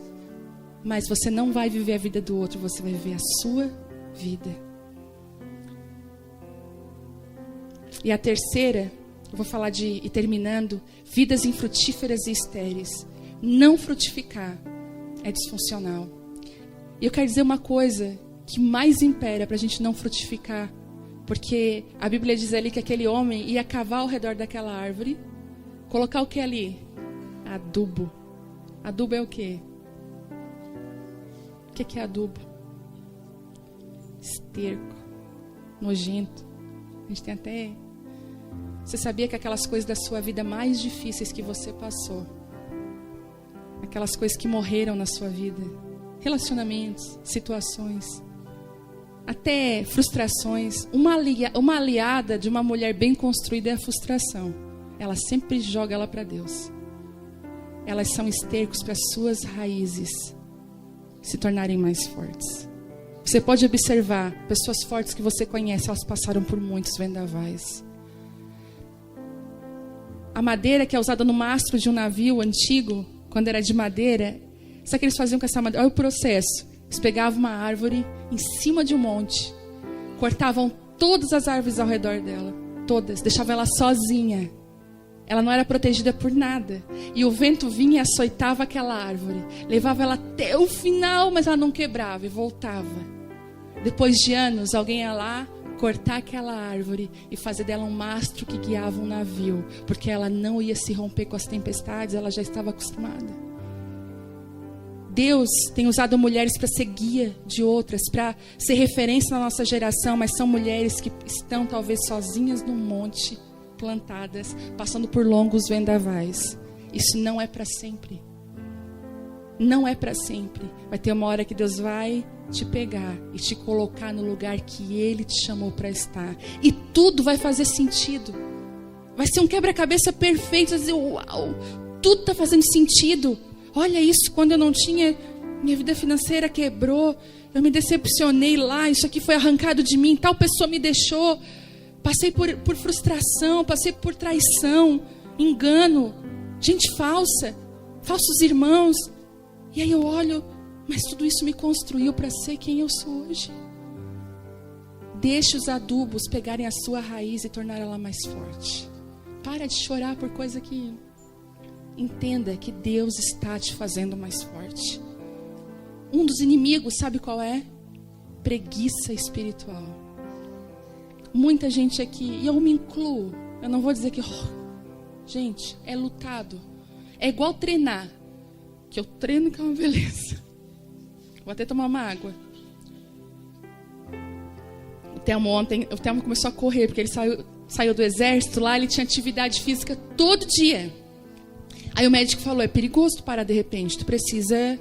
Mas você não vai viver a vida do outro, você vai viver a sua vida. E a terceira, eu vou falar e terminando, vidas infrutíferas e estéreis. Não frutificar é disfuncional. E eu quero dizer uma coisa que mais impera para a gente não frutificar. Porque a Bíblia diz ali que aquele homem ia cavar ao redor daquela árvore, colocar o que ali? Adubo. Adubo é o quê? O que é adubo? Esterco. Nojento. A gente tem até... Você sabia que aquelas coisas da sua vida mais difíceis que você passou, aquelas coisas que morreram na sua vida, relacionamentos, situações, até frustrações, uma aliada de uma mulher bem construída é a frustração. Ela sempre joga ela para Deus. Elas são estercos para suas raízes se tornarem mais fortes. Você pode observar, pessoas fortes que você conhece, elas passaram por muitos vendavais. A madeira que é usada no mastro de um navio antigo, quando era de madeira, sabe o que eles faziam com essa madeira? Olha o processo. Eles pegavam uma árvore em cima de um monte, cortavam todas as árvores ao redor dela, todas, deixavam ela sozinha. Ela não era protegida por nada. E o vento vinha e açoitava aquela árvore, levava ela até o final, mas ela não quebrava e voltava. Depois de anos, alguém ia lá cortar aquela árvore e fazer dela um mastro que guiava um navio, porque ela não ia se romper com as tempestades, ela já estava acostumada. Deus tem usado mulheres para ser guia de outras, para ser referência na nossa geração, mas são mulheres que estão talvez sozinhas num monte, plantadas, passando por longos vendavais. Isso não é para sempre. Não é para sempre. Vai ter uma hora que Deus vai te pegar e te colocar no lugar que Ele te chamou para estar. E tudo vai fazer sentido. Vai ser um quebra-cabeça perfeito. Vai dizer, uau, tudo está fazendo sentido. Olha isso, quando eu não tinha, minha vida financeira quebrou, eu me decepcionei lá, isso aqui foi arrancado de mim, tal pessoa me deixou, passei por frustração, passei por traição, engano, gente falsa, falsos irmãos. E aí eu olho, mas tudo isso me construiu para ser quem eu sou hoje. Deixe os adubos pegarem a sua raiz e tornar ela mais forte. Para de chorar por coisa que... Entenda que Deus está te fazendo mais forte. Um dos inimigos, sabe qual é? Preguiça espiritual. muita gente aqui, e eu me incluo, eu não vou dizer que... gente, é lutado. É igual treinar. Que eu treino que é uma beleza. Vou até tomar uma água. O Telmo começou a correr, porque ele saiu do exército, lá ele tinha atividade física todo dia. Aí o médico falou, é perigoso tu parar de repente, tu precisa...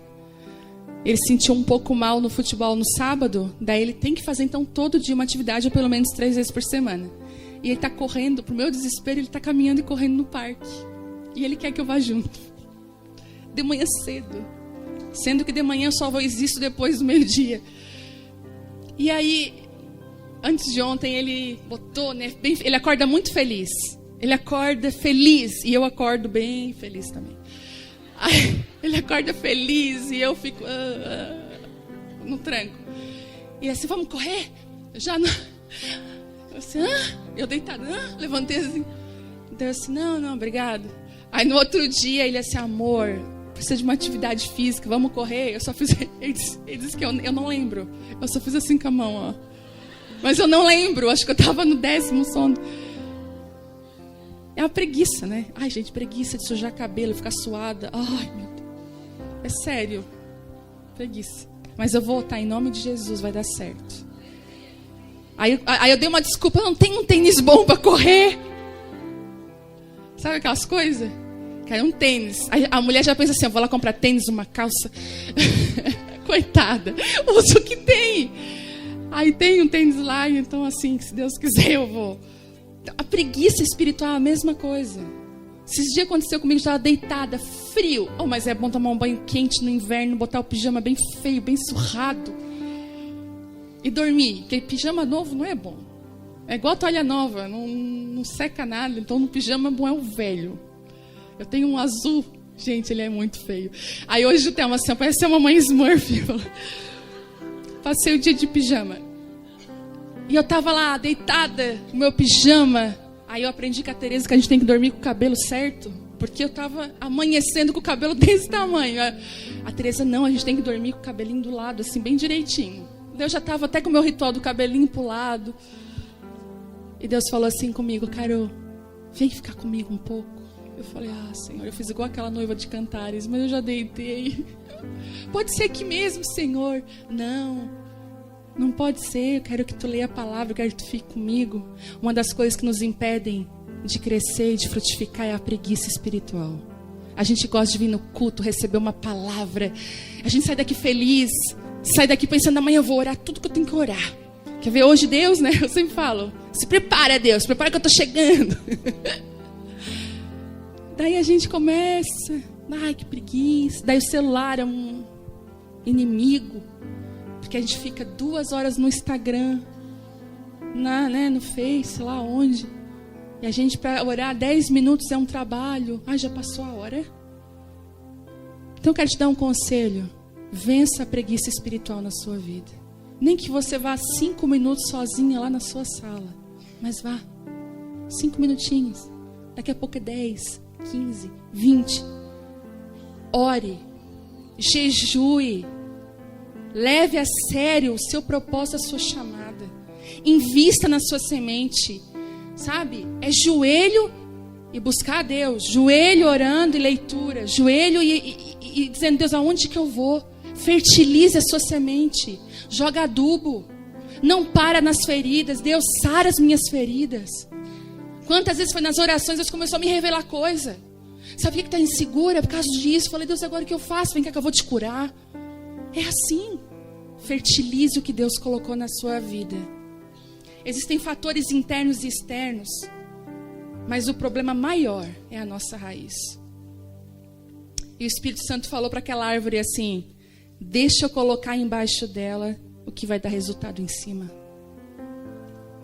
Ele se sentiu um pouco mal no futebol no sábado, daí ele tem que fazer então todo dia uma atividade, ou pelo menos 3 vezes por semana. E ele está correndo, pro meu desespero, ele está caminhando e correndo no parque. E ele quer que eu vá junto. De manhã cedo. Sendo que de manhã eu só existo depois do meio-dia. E aí, antes de ontem, ele botou, né? Ele acorda muito feliz. Ele acorda feliz. E eu acordo bem feliz também. Aí, ele acorda feliz e eu fico no tranco. E assim, vamos correr? Já não... Eu assim, eu deitada, levantei assim. Então eu assim, não, obrigado. Aí no outro dia ele assim, amor, precisa de uma atividade física, vamos correr. Eu só fiz, ele disse que eu não lembro. Eu só fiz assim com a mão, ó. Mas eu não lembro, acho que eu tava no 10º sono. É uma preguiça, né? Ai, gente, preguiça de sujar cabelo, ficar suada. Ai, meu Deus. É sério. Preguiça. Mas eu vou voltar, em nome de Jesus, vai dar certo. Aí eu dei uma desculpa, eu não tenho um tênis bom pra correr. Sabe aquelas coisas? Quero um tênis. Aí a mulher já pensa assim, eu vou lá comprar tênis, uma calça. Coitada. Usa o que tem. Aí tem um tênis lá, então assim, se Deus quiser eu vou. A preguiça espiritual é a mesma coisa. Esses dias aconteceu comigo, eu estava deitada, frio. Oh, mas é bom tomar um banho quente no inverno, botar o pijama bem feio, bem surrado. E dormir. Porque pijama novo não é bom. É igual toalha nova, não seca nada. Então no pijama bom é o velho. Eu tenho um azul. Gente, ele é muito feio. Aí hoje tem uma assim, parece uma mãe Smurf. Passei o dia de pijama. E eu tava lá, deitada, no meu pijama. Aí eu aprendi com a Tereza que a gente tem que dormir com o cabelo certo. Porque eu tava amanhecendo com o cabelo desse tamanho. A Tereza, não, a gente tem que dormir com o cabelinho do lado, assim, bem direitinho. Eu já tava até com o meu ritual do cabelinho pro lado. E Deus falou assim comigo, Carol, vem ficar comigo um pouco. Eu falei, Senhor, eu fiz igual aquela noiva de Cantares, mas eu já deitei. Pode ser aqui mesmo, Senhor. Não pode ser, eu quero que tu leia a palavra, eu quero que tu fique comigo. Uma das coisas que nos impedem de crescer e de frutificar é a preguiça espiritual. A gente gosta de vir no culto, receber uma palavra. A gente sai daqui feliz, sai daqui pensando, amanhã eu vou orar tudo que eu tenho que orar. Quer ver hoje Deus, né? Eu sempre falo, se prepara Deus, se prepara que eu tô chegando. Daí a gente começa, ai que preguiça. Daí o celular é um inimigo. Porque a gente fica 2 horas no Instagram, no Face, sei lá onde. E a gente, para orar 10 minutos é um trabalho. Já passou a hora. Então eu quero te dar um conselho. Vença a preguiça espiritual na sua vida. Nem que você vá 5 minutos sozinha lá na sua sala. Mas vá. 5 minutinhos. Daqui a pouco é 10, 15, 20. Ore. Jejue. Leve a sério o seu propósito, a sua chamada. Invista na sua semente. Sabe? É joelho e buscar a Deus. Joelho orando e leitura. Joelho e dizendo, Deus, aonde que eu vou? Fertilize a sua semente. Joga adubo. Não para nas feridas. Deus, sara as minhas feridas. Quantas vezes foi nas orações, Deus começou a me revelar coisa. Sabia que está insegura por causa disso? Falei, Deus, agora o que eu faço? Vem cá que eu vou te curar. É assim. Fertilize o que Deus colocou na sua vida. Existem fatores internos e externos, mas o problema maior é a nossa raiz. E o Espírito Santo falou para aquela árvore assim, deixa eu colocar embaixo dela o que vai dar resultado em cima.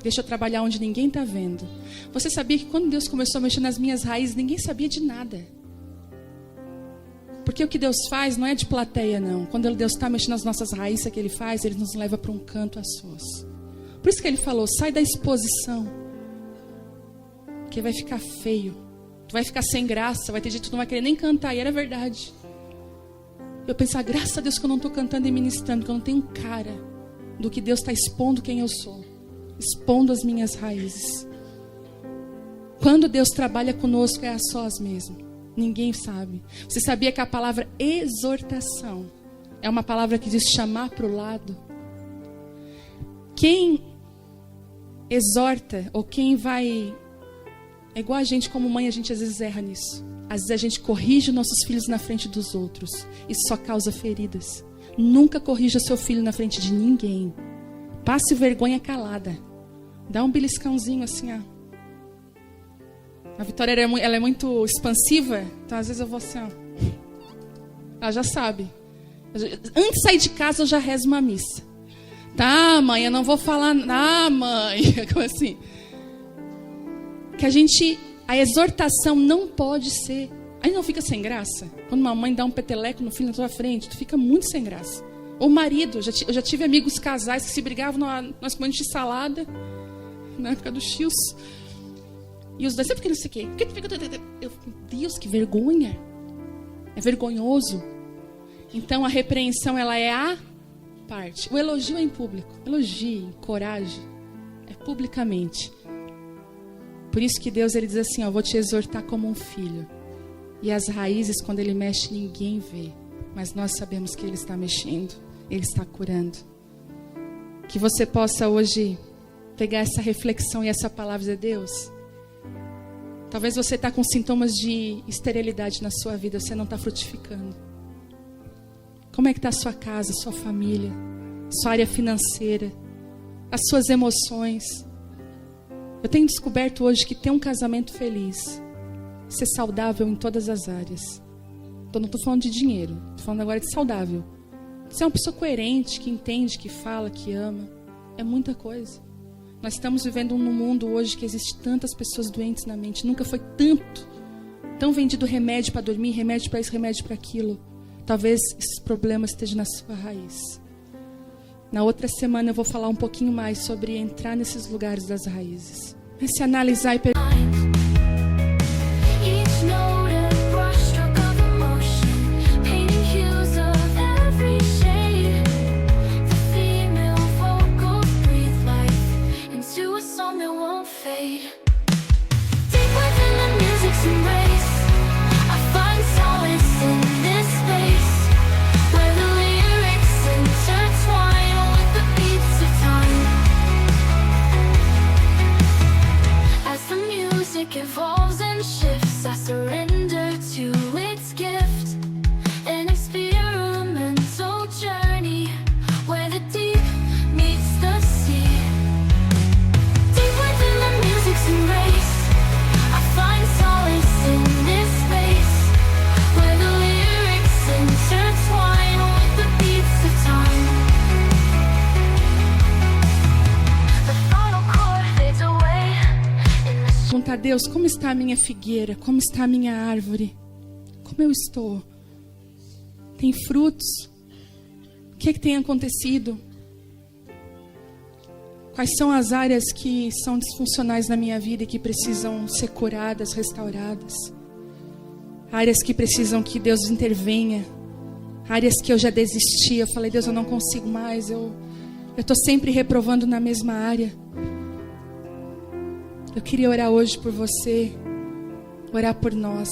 Deixa eu trabalhar onde ninguém está vendo. Você sabia que quando Deus começou a mexer nas minhas raízes, ninguém sabia de nada. Porque o que Deus faz não é de plateia, não. Quando Deus está mexendo nas nossas raízes, o que Ele faz? Ele nos leva para um canto a sós. Por isso que Ele falou, sai da exposição. Porque vai ficar feio. Tu vai ficar sem graça, vai ter gente que não vai querer nem cantar. E era verdade. Eu pensava, graças a Deus que eu não estou cantando e ministrando, porque eu não tenho cara do que Deus está expondo quem eu sou. expondo as minhas raízes. Quando Deus trabalha conosco é a sós mesmo. Ninguém sabe. Você sabia que a palavra exortação é uma palavra que diz chamar para o lado? Quem exorta, ou quem vai... É igual a gente, como mãe, a gente às vezes erra nisso. Às vezes a gente corrige nossos filhos na frente dos outros. Isso só causa feridas. Nunca corrija seu filho na frente de ninguém. Passe vergonha calada. Dá um beliscãozinho assim, ó. A Vitória ela é muito expansiva, então às vezes eu vou assim, ó. Ela já sabe. Antes de sair de casa eu já rezo uma missa. Tá, mãe, eu não vou falar. Ah, mãe. Como assim? Que a exortação não pode ser. Aí não fica sem graça. Quando uma mãe dá um peteleco no filho na tua frente, tu fica muito sem graça. Ou marido, eu já tive amigos casais que se brigavam, nós comendo de salada, na época do Chios. E os dois, sempre que não sei o quê. Deus, que vergonha. É vergonhoso. Então a repreensão, ela é a parte. O elogio é em público. Elogie, encoraje. É publicamente. Por isso que Deus, ele diz assim, ó, vou te exortar como um filho. E as raízes, quando ele mexe, ninguém vê. Mas nós sabemos que ele está mexendo. Ele está curando. Que você possa hoje pegar essa reflexão e essa palavra de Deus. Talvez você está com sintomas de esterilidade na sua vida. Você não está frutificando. Como é que está a sua casa, a sua família, sua área financeira, as suas emoções? Eu tenho descoberto hoje que ter um casamento feliz, ser saudável em todas as áreas. Não estou falando de dinheiro, estou falando agora de saudável. Ser uma pessoa coerente, que entende, que fala, que ama. É muita coisa. Nós estamos vivendo num mundo hoje que existe tantas pessoas doentes na mente. Nunca foi tão vendido remédio para dormir, remédio para isso, remédio para aquilo. Talvez esses problemas estejam na sua raiz. Na outra semana eu vou falar um pouquinho mais sobre entrar nesses lugares das raízes. Mas se analisar e perguntar. Evolves and shifts, I surrender to its gift. An experimental journey where the deep meets the sea. Deep within the music's embrace, I find solace in this space where the lyrics intertwine with the beats of time. The final chord fades away. Perguntar a Deus, como está a minha figueira? Como está a minha árvore? Como eu estou? Tem frutos? O que é que tem acontecido? Quais são as áreas que são disfuncionais na minha vida e que precisam ser curadas, restauradas? Áreas que precisam que Deus intervenha. Áreas que eu já desisti. Eu falei, Deus, eu não consigo mais. Eu estou sempre reprovando na mesma área. Eu queria orar hoje por você, orar por nós,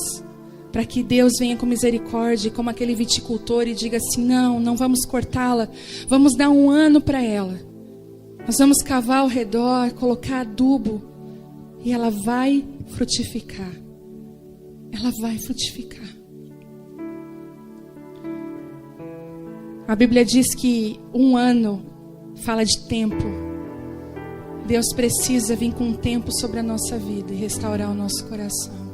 para que Deus venha com misericórdia, como aquele viticultor, e diga assim, não vamos cortá-la, vamos dar 1 ano para ela. Nós vamos cavar ao redor, colocar adubo, e ela vai frutificar. Ela vai frutificar. A Bíblia diz que 1 ano fala de tempo. Deus precisa vir com um tempo sobre a nossa vida e restaurar o nosso coração.